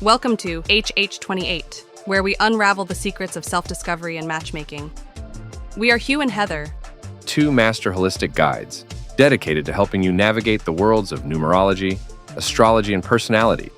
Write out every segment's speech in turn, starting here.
Welcome to HH28, where we unravel the secrets of self-discovery and matchmaking. We are Hugh and Heather, two master holistic guides dedicated to helping you navigate the worlds of numerology, astrology, and personality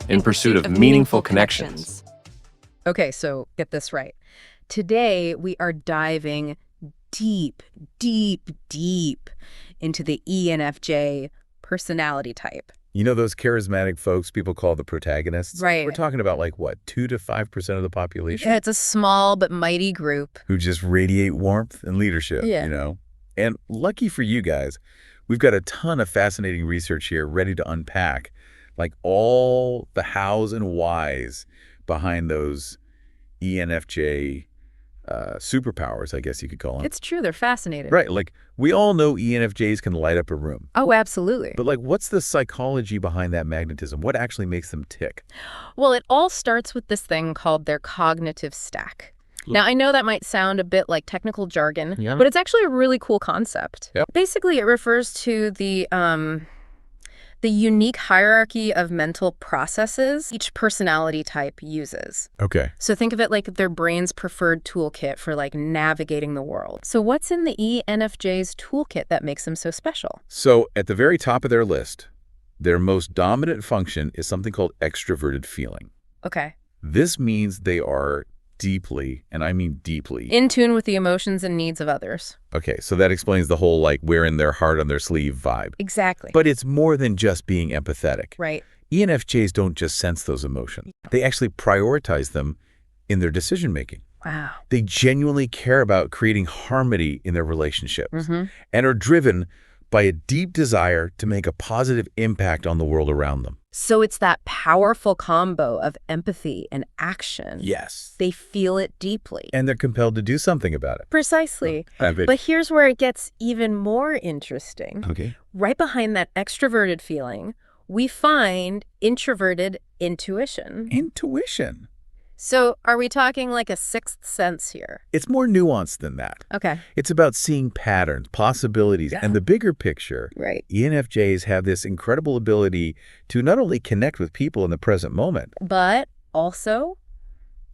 in pursuit of meaningful connections. Okay, so get this right. Today, we are diving deep into the ENFJ personality type. You know those charismatic folks people call the protagonists? Right. We're talking about like, what, 2 to 5% of the population? Yeah, it's a small but mighty group. Who just radiate warmth and leadership, Yeah. you know? And lucky for you guys, we've got a ton of fascinating research here ready to unpack, like all the hows and whys behind those ENFJ superpowers, I guess you could call them. It's true, they're fascinating. Right, like we all know ENFJs can light up a room. Oh, absolutely. But like, what's the psychology behind that magnetism? What actually makes them tick? Well, it all starts with this thing called their cognitive stack. Now, I know that might sound a bit like technical jargon, but it's actually a really cool concept. Yep. Basically, it refers to the unique hierarchy of mental processes each personality type uses. Okay. So think of it like their brain's preferred toolkit for like navigating the world. So what's in the ENFJ's toolkit that makes them so special? So at the very top of their list, their most dominant function is something called extroverted feeling. Okay. This means they are deeply, and I mean deeply, In tune with the emotions and needs of others. okay, so that explains the whole like wearing their heart on their sleeve vibe. Exactly. But it's more than just being empathetic. Right. ENFJs don't just sense those emotions. They actually prioritize them in their decision making. Wow. They genuinely care about creating harmony in their relationships Mm-hmm. and are driven by a deep desire to make a positive impact on the world around them. So it's that powerful combo of empathy and action. Yes. They feel it deeply. And they're compelled to do something about it. Precisely. Have it. But here's where it gets even more interesting. Okay. Right behind that extroverted feeling, we find introverted intuition. Intuition. So are we talking like a sixth sense here? It's more nuanced than that. Okay. It's about seeing patterns, possibilities, and the bigger picture. Right. ENFJs have this incredible ability to not only connect with people in the present moment, But also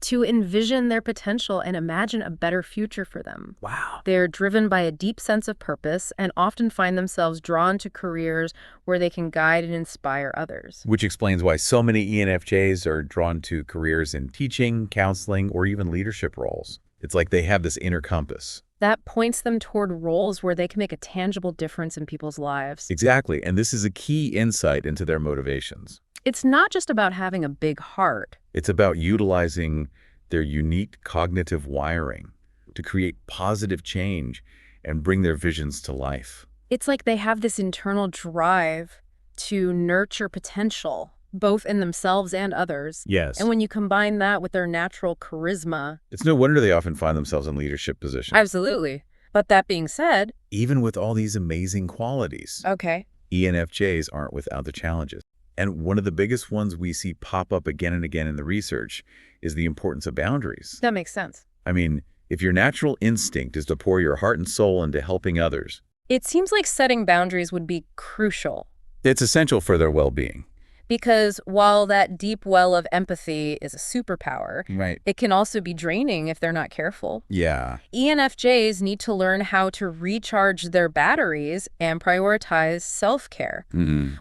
to envision their potential and imagine a better future for them. wow, They're driven by a deep sense of purpose and often find themselves drawn to careers where they can guide and inspire others. which explains why so many ENFJs are drawn to careers in teaching, counseling, or even leadership roles. It's like they have this inner compass. That points them toward roles where they can make a tangible difference in people's lives. Exactly, and this is a key insight into their motivations. It's not just about having a big heart. It's about utilizing their unique cognitive wiring to create positive change and bring their visions to life. It's like they have this internal drive to nurture potential, both in themselves and others. Yes. And when you combine that with their natural charisma, It's no wonder they often find themselves in leadership positions. absolutely. But that being said, Even with all these amazing qualities, okay, ENFJs aren't without the challenges. And one of the biggest ones we see pop up again and again in the research is the importance of boundaries. that makes sense. I mean, if your natural instinct is to pour your heart and soul into helping others, It seems like setting boundaries would be crucial. it's essential for their well-being. Because while that deep well of empathy is a superpower, Right. it can also be draining if they're not careful. Yeah. ENFJs need to learn how to recharge their batteries and prioritize self-care,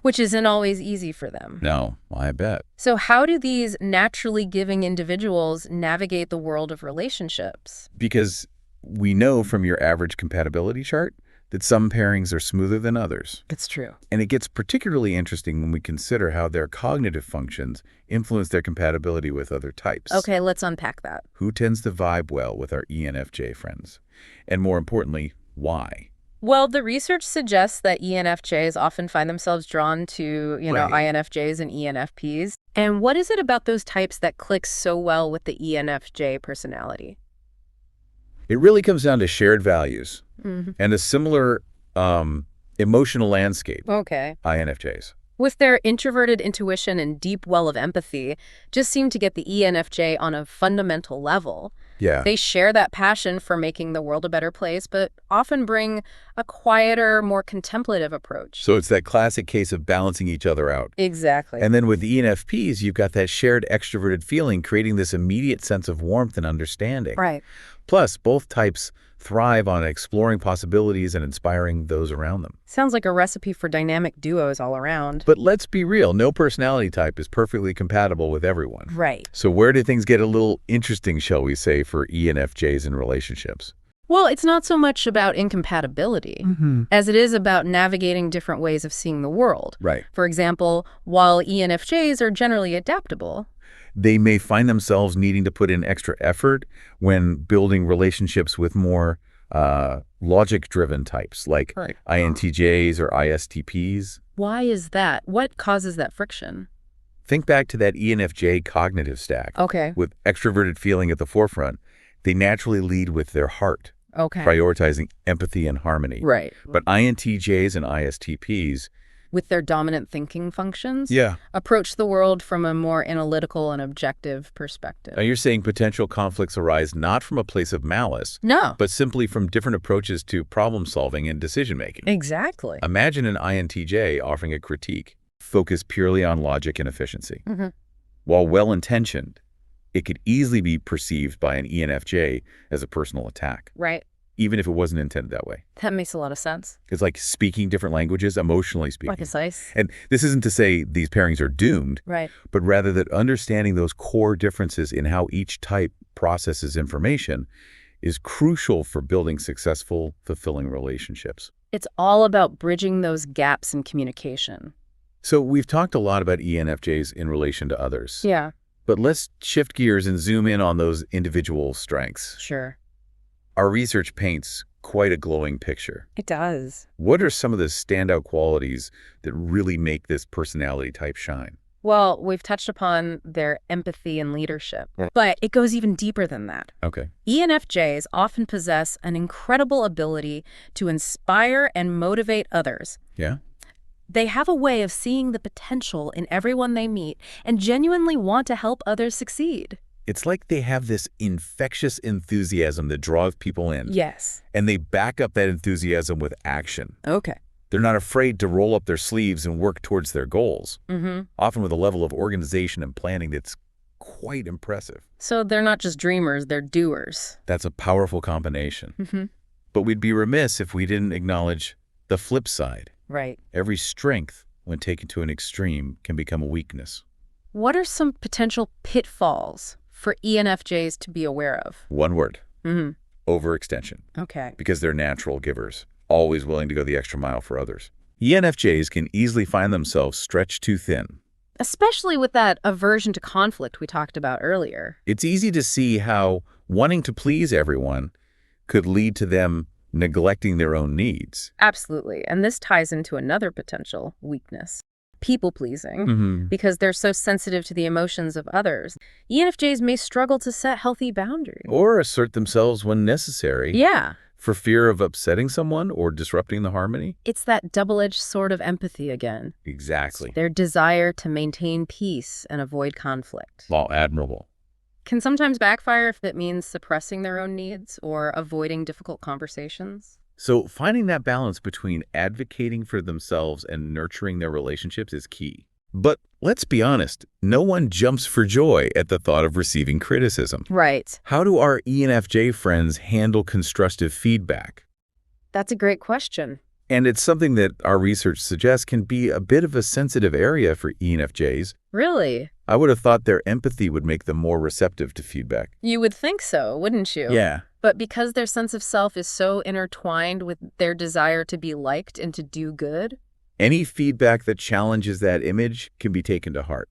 which isn't always easy for them. No, I bet. So how do these naturally giving individuals navigate the world of relationships? Because we know from your average compatibility chart that some pairings are smoother than others. It's true. And it gets particularly interesting when we consider how their cognitive functions influence their compatibility with other types. Okay, let's unpack that. Who tends to vibe well with our ENFJ friends? And more importantly, why? Well, the research suggests that ENFJs often find themselves drawn to, Right. INFJs and ENFPs. And what is it about those types that clicks so well with the ENFJ personality? It really comes down to shared values Mm-hmm. and a similar emotional landscape, Okay. INFJs. With their introverted intuition and deep well of empathy, just seem to get the ENFJ on a fundamental level. Yeah. They share that passion for making the world a better place, but often bring a quieter, more contemplative approach. So it's that classic case of balancing each other out. Exactly. And then with the ENFPs, you've got that shared extroverted feeling, creating this immediate sense of warmth and understanding. Right. Plus, both types thrive on exploring possibilities and inspiring those around them. Sounds like a recipe for dynamic duos all around. But let's be real, no personality type is perfectly compatible with everyone. Right. So where do things get a little interesting, shall we say, for ENFJs in relationships? Well, it's not so much about incompatibility as it is about navigating different ways of seeing the world. Right. For example, while ENFJs are generally adaptable, They may find themselves needing to put in extra effort when building relationships with more logic-driven types like INTJs or ISTPs. why is that? What causes that friction? Think back to that ENFJ cognitive stack. Okay. With extroverted feeling at the forefront, they naturally lead with their heart, Okay. prioritizing empathy and harmony. Right. But INTJs and ISTPs, With their dominant thinking functions, yeah. approach the world from a more analytical and objective perspective. Now you're saying potential conflicts arise not from a place of malice, No. but simply from different approaches to problem solving and decision making. Exactly. Imagine an INTJ offering a critique focused purely on logic and efficiency. While well-intentioned, it could easily be perceived by an ENFJ as a personal attack, Right. even if it wasn't intended that way. That makes a lot of sense. It's like speaking different languages, emotionally speaking. Like precise. And this isn't to say these pairings are doomed, Right. but rather that understanding those core differences in how each type processes information is crucial for building successful, fulfilling relationships. It's all about bridging those gaps in communication. So we've talked a lot about ENFJs in relation to others. Yeah, But let's shift gears and zoom in on those individual strengths. sure. Our research paints quite a glowing picture. It does. What are some of the standout qualities that really make this personality type shine? Well, we've touched upon their empathy and leadership, but it goes even deeper than that. Okay. ENFJs often possess an incredible ability to inspire and motivate others. Yeah? They have a way of seeing the potential in everyone they meet and genuinely want to help others succeed. It's like they have this infectious enthusiasm that draws people in. Yes. And they back up that enthusiasm with action. Okay. They're not afraid to roll up their sleeves and work towards their goals, often with a level of organization and planning that's quite impressive. So they're not just dreamers, they're doers. That's a powerful combination. But we'd be remiss if we didn't acknowledge the flip side. Right. Every strength, when taken to an extreme, can become a weakness. What are some potential pitfalls for ENFJs to be aware of? One word, overextension, Okay. because they're natural givers, always willing to go the extra mile for others. ENFJs can easily find themselves stretched too thin. Especially with that aversion to conflict we talked about earlier. It's easy to see how wanting to please everyone could lead to them neglecting their own needs. Absolutely. And this ties into another potential weakness. People-pleasing. Because they're so sensitive to the emotions of others. ENFJs may struggle to set healthy boundaries. Or assert themselves when necessary. Yeah. For fear of upsetting someone or disrupting the harmony? It's that double-edged sword of empathy again. Exactly. Their desire to maintain peace and avoid conflict. All admirable. Can sometimes backfire if it means suppressing their own needs or avoiding difficult conversations. So finding that balance between advocating for themselves and nurturing their relationships is key. But let's be honest, no one jumps for joy at the thought of receiving criticism. Right. How do our ENFJ friends handle constructive feedback? That's a great question. And it's something that our research suggests can be a bit of a sensitive area for ENFJs. Really? I would have thought their empathy would make them more receptive to feedback. You would think so, wouldn't you? Yeah. But because their sense of self is so intertwined with their desire to be liked and to do good. Any feedback that challenges that image can be taken to heart.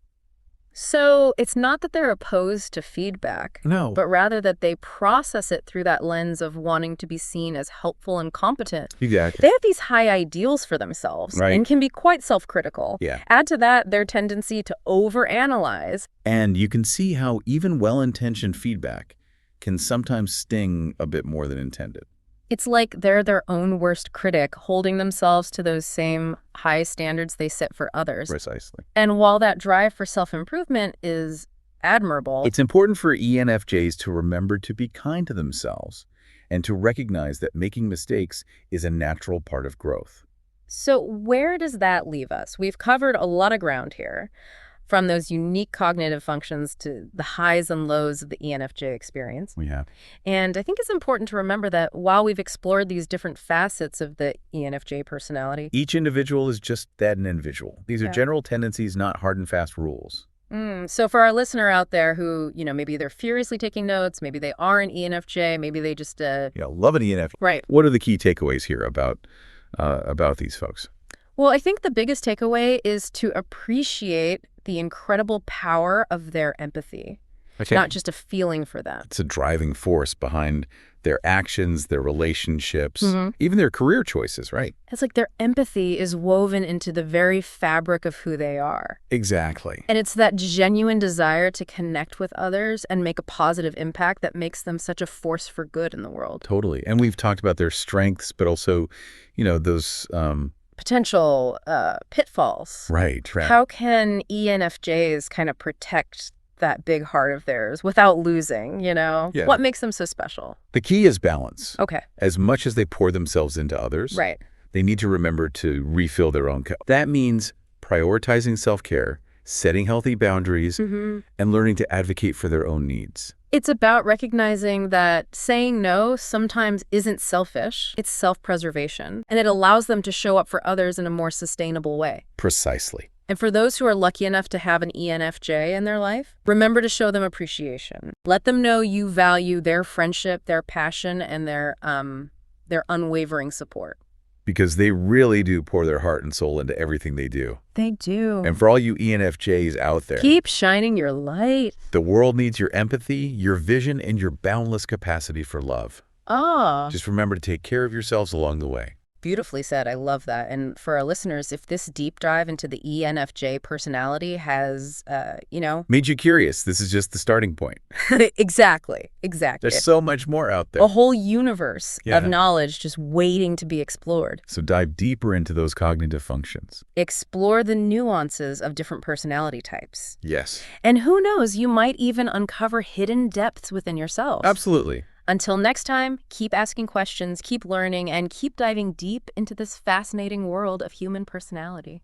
So it's not that they're opposed to feedback. No. But rather that they process it through that lens of wanting to be seen as helpful and competent. Exactly. They have these high ideals for themselves and can be quite self-critical. Yeah. Add to that their tendency to overanalyze. And you can see how even well-intentioned feedback can sometimes sting a bit more than intended. It's like they're their own worst critic, holding themselves to those same high standards they set for others. Precisely. And while that drive for self-improvement is admirable. It's important for ENFJs to remember to be kind to themselves and to recognize that making mistakes is a natural part of growth. So where does that leave us? We've covered a lot of ground here, from those unique cognitive functions to the highs and lows of the ENFJ experience. We have. And I think it's important to remember that while we've explored these different facets of the ENFJ personality, Each individual is just that, an individual. These are general tendencies, not hard and fast rules. So for our listener out there who, maybe they're furiously taking notes, maybe they are an ENFJ, maybe they just... Love an ENFJ. Right. What are the key takeaways here about these folks? Well, I think the biggest takeaway is to appreciate the incredible power of their empathy, not just a feeling for them. It's a driving force behind their actions, their relationships, even their career choices, right? It's like their empathy is woven into the very fabric of who they are. Exactly. And it's that genuine desire to connect with others and make a positive impact that makes them such a force for good in the world. Totally. And we've talked about their strengths, but also, those... potential pitfalls. Right. How can ENFJs kind of protect that big heart of theirs without losing, What makes them so special? The key is balance. Okay. As much as they pour themselves into others, Right. they need to remember to refill their own cup. That means prioritizing self-care, setting healthy boundaries, and learning to advocate for their own needs. It's about recognizing that saying no sometimes isn't selfish, it's self-preservation, and it allows them to show up for others in a more sustainable way. Precisely. And for those who are lucky enough to have an ENFJ in their life, remember to show them appreciation. Let them know you value their friendship, their passion, and their unwavering support. Because they really do pour their heart and soul into everything they do. They do. And for all you ENFJs out there, keep shining your light. The world needs your empathy, your vision, and your boundless capacity for love. Just remember to take care of yourselves along the way. Beautifully said. I love that. And for our listeners, if this deep dive into the ENFJ personality has, made you curious, this is just the starting point. Exactly. There's so much more out there. A whole universe of knowledge just waiting to be explored. So dive deeper into those cognitive functions. Explore the nuances of different personality types. Yes. And who knows, you might even uncover hidden depths within yourself. Absolutely. Until next time, keep asking questions, keep learning, and keep diving deep into this fascinating world of human personality.